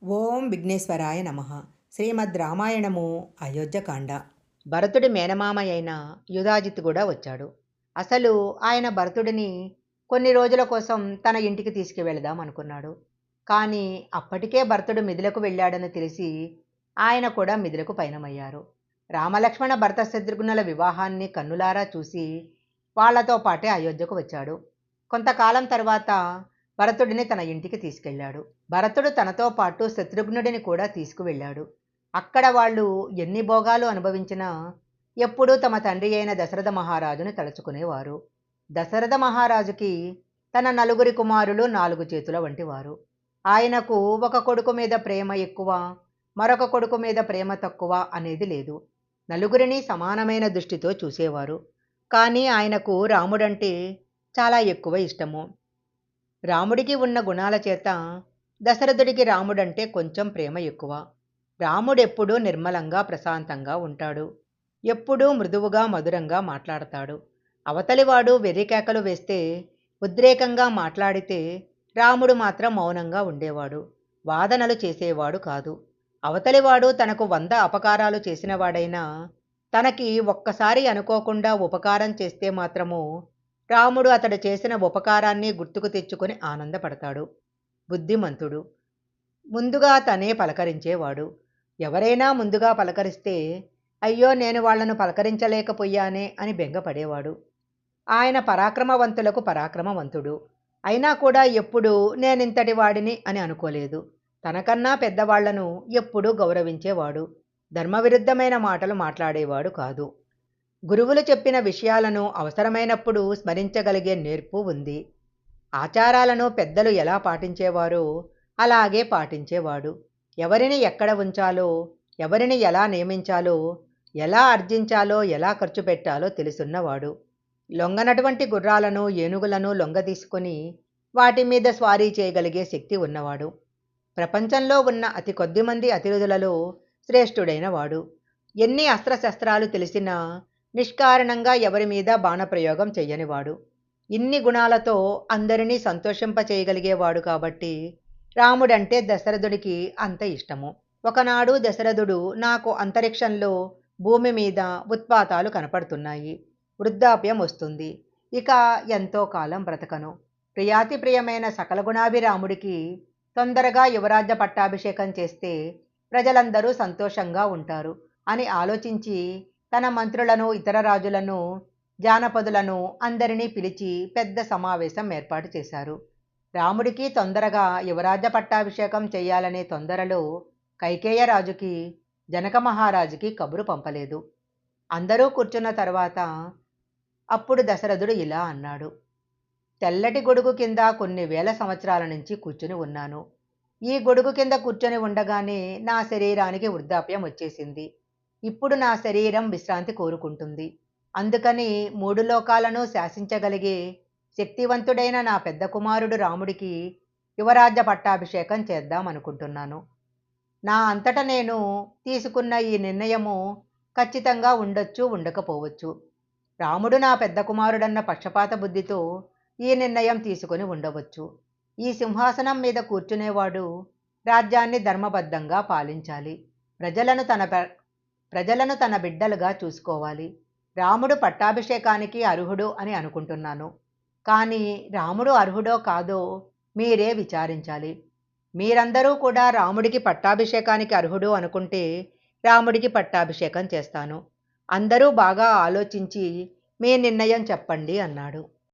ఓం విఘ్నేశ్వరాయ నమః. శ్రీమద్ రామాయణము అయోధ్యకాండ. భరతుడి మేనమామ అయిన యుధాజిత్ కూడా వచ్చాడు. అసలు ఆయన భరతుడిని కొన్ని రోజుల కోసం తన ఇంటికి తీసుకువెళదాం అనుకున్నాడు. కానీ అప్పటికే భరతుడు మిథిలకు వెళ్ళాడని తెలిసి ఆయన కూడా మిథిలకు పయనమయ్యారు. రామలక్ష్మణ భరత శత్రుఘ్నుల వివాహాన్ని కన్నులారా చూసి వాళ్లతో పాటే అయోధ్యకు వచ్చాడు. కొంతకాలం తర్వాత భరతుడిని తన ఇంటికి తీసుకెళ్లాడు. భరతుడు తనతో పాటు శత్రుఘ్నుడిని కూడా తీసుకువెళ్ళాడు. అక్కడ వాళ్ళు ఎన్ని భోగాలు అనుభవించినా ఎప్పుడూ తమ తండ్రి అయిన దశరథ మహారాజుని తలుచుకునేవారు. దశరథ మహారాజుకి తన నలుగురి కుమారులు 4 చేతుల వంటివారు. ఆయనకు ఒక కొడుకు మీద ప్రేమ ఎక్కువ, మరొక కొడుకు మీద ప్రేమ తక్కువ అనేది లేదు. నలుగురిని సమానమైన దృష్టితో చూసేవారు. కానీ ఆయనకు రాముడంటే చాలా ఎక్కువ ఇష్టము. రాముడికి ఉన్న గుణాల చేత దశరథుడికి రాముడంటే కొంచెం ప్రేమ ఎక్కువ. రాముడెప్పుడూ నిర్మలంగా ప్రశాంతంగా ఉంటాడు. ఎప్పుడూ మృదువుగా మధురంగా మాట్లాడతాడు. అవతలివాడు వెర్రికేకలు వేస్తే ఉద్రేకంగా మాట్లాడితే రాముడు మాత్రం మౌనంగా ఉండేవాడు. వాదనలు చేసేవాడు కాదు. అవతలివాడు తనకు 100 అపకారాలు చేసినవాడైనా తనకి ఒక్కసారి అనుకోకుండా ఉపకారం చేస్తే మాత్రము రాముడు అతడు చేసిన ఉపకారాన్ని గుర్తుకు తెచ్చుకొని ఆనందపడతాడు. బుద్ధిమంతుడు. ముందుగా తనే పలకరించేవాడు. ఎవరైనా ముందుగా పలకరిస్తే అయ్యో నేను వాళ్లను పలకరించలేకపోయానే అని బెంగపడేవాడు. ఆయన పరాక్రమవంతులకు పరాక్రమవంతుడు. అయినా కూడా ఎప్పుడూ నేనింతటి వాడిని అని అనుకోలేదు. తనకన్నా పెద్దవాళ్లను ఎప్పుడూ గౌరవించేవాడు. ధర్మవిరుద్ధమైన మాటలు మాట్లాడేవాడు కాదు. గురువులు చెప్పిన విషయాలను అవసరమైనప్పుడు స్మరించగలిగే నేర్పు ఉంది. ఆచారాలను పెద్దలు ఎలా పాటించేవారో అలాగే పాటించేవాడు. ఎవరిని ఎక్కడ ఉంచాలో, ఎవరిని ఎలా నియమించాలో, ఎలా అర్జించాలో, ఎలా ఖర్చు పెట్టాలో తెలుసున్నవాడు. లొంగనటువంటి గుర్రాలను, ఏనుగులను లొంగదీసుకొని వాటి మీద స్వారీ చేయగలిగే శక్తి ఉన్నవాడు. ప్రపంచంలో ఉన్న అతి కొద్దిమంది అతిరథులలో శ్రేష్ఠుడైన వాడు. ఎన్ని అస్త్రశస్త్రాలు తెలిసినా నిష్కారణంగా ఎవరి మీద బాణప్రయోగం చెయ్యనివాడు. ఇన్ని గుణాలతో అందరినీ సంతోషింపచేయగలిగేవాడు కాబట్టి రాముడంటే దశరథుడికి అంత ఇష్టము. ఒకనాడు దశరథుడు, నాకు అంతరిక్షంలో భూమి మీద ఉత్పాతాలు కనపడుతున్నాయి, వృద్ధాప్యం వస్తుంది, ఇక ఎంతో కాలం బ్రతకను, ప్రియాతి ప్రియమైన సకల గుణాభిరాముడికి తొందరగా యువరాజ్య పట్టాభిషేకం చేస్తే ప్రజలందరూ సంతోషంగా ఉంటారు అని ఆలోచించి తన మంత్రులను, ఇతర రాజులను, జానపదులను అందరినీ పిలిచి పెద్ద సమావేశం ఏర్పాటు చేశారు. రాముడికి తొందరగా యువరాజ్య పట్టాభిషేకం చేయాలనే తొందరలో కైకేయ రాజుకి, జనక మహారాజుకి కబురు పంపలేదు. అందరూ కూర్చున్న తర్వాత అప్పుడు దశరథుడు ఇలా అన్నాడు. తెల్లటి గొడుగు కింద కొన్ని వేల సంవత్సరాల నుంచి కూర్చుని ఉన్నాను. ఈ గొడుగు కింద కూర్చొని ఉండగానే నా శరీరానికి వృద్ధాప్యం వచ్చేసింది. ఇప్పుడు నా శరీరం విశ్రాంతి కోరుకుంటుంది. అందుకని 3 లోకాలను శాసించగలిగే శక్తివంతుడైన నా పెద్ద కుమారుడు రాముడికి యువరాజ్య పట్టాభిషేకం చేద్దాం అనుకుంటున్నాను. నా అంతట నేను తీసుకున్న ఈ నిర్ణయము ఖచ్చితంగా ఉండొచ్చు, ఉండకపోవచ్చు. రాముడు నా పెద్ద కుమారుడన్న పక్షపాత బుద్ధితో ఈ నిర్ణయం తీసుకుని ఉండవచ్చు. ఈ సింహాసనం మీద కూర్చునేవాడు రాజ్యాన్ని ధర్మబద్ధంగా పాలించాలి. ప్రజలను తన బిడ్డలుగా చూసుకోవాలి. రాముడు పట్టాభిషేకానికి అర్హుడు అని అనుకుంటున్నాను. కానీ రాముడు అర్హుడో కాదో మీరే విచారించాలి. మీరందరూ కూడా రాముడికి పట్టాభిషేకానికి అర్హుడు అనుకుంటే రాముడికి పట్టాభిషేకం చేస్తాను. అందరూ బాగా ఆలోచించి మీ నిర్ణయం చెప్పండి అన్నాడు.